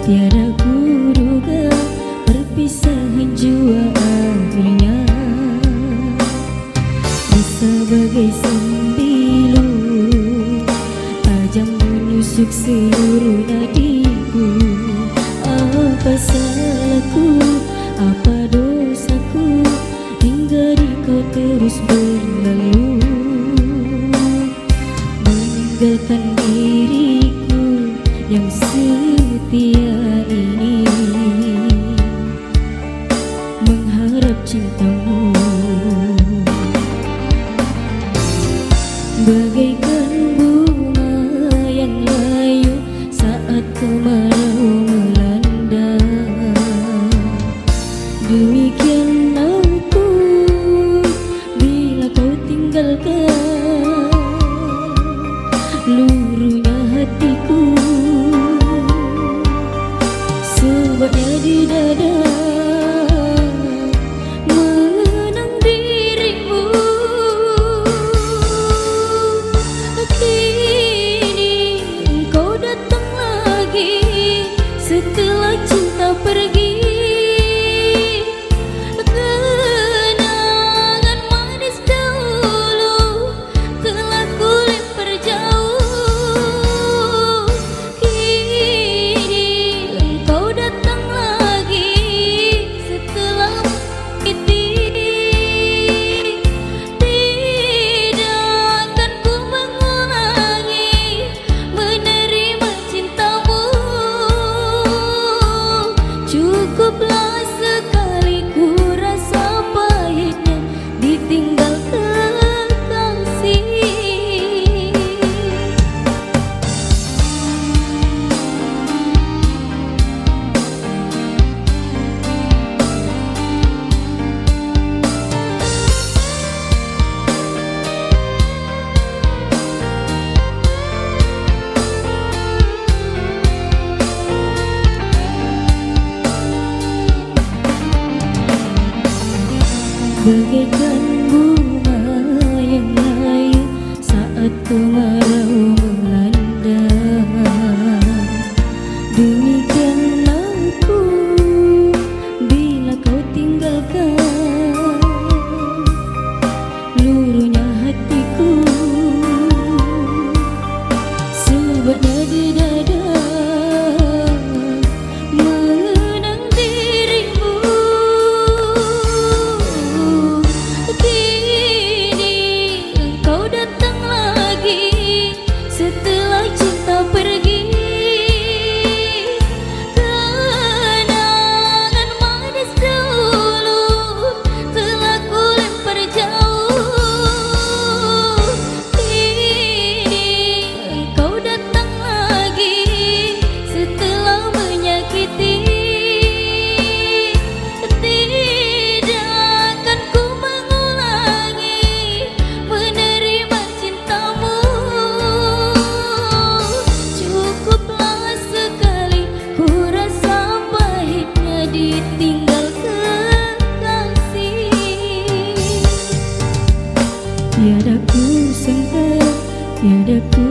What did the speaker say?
Tiada kuduga perpisahan jua akhirnya bisa bagai sembilu tajam menusuk seluruh nadiku. Apa salahku, apa dosaku, hingga di kau terus berlalu meninggalkan diriku yang setia ini, mengharap cintamu bagaikan bunga yang layu saat kemarau melanda. Demikian aku bila kau tinggalkan luruhnya hatiku. Sebabnya di dada mengenang dirimu. Kini engkau datang lagi setelah cinta pergi. Kenangan manis dahulu telah ku lempar jauh. Kini engkau datang lagi setelah menyakiti. Tidak akan ku mengulangi menerima cintamu. Cukuplah sekali ku rasa pahitnya ditinggal kekasih. Bagaikan bunga yang layu saat kemarau melanda. Demikian aku bila kau tinggalkan luruhnya hatiku. Sebabnya di dada mengenang dirimu. Kini engkau datang lagi setelah cinta pergi. Kenangan manis dahulu telah ku lempar jauh. Kini engkau datang lagi setelah menyakiti. Tidak akan ku mengulangi menerima cintamu. Cukuplah sekali ku rasa pahitnya ditinggal kekasih. Tiada ku sangka, tiada ku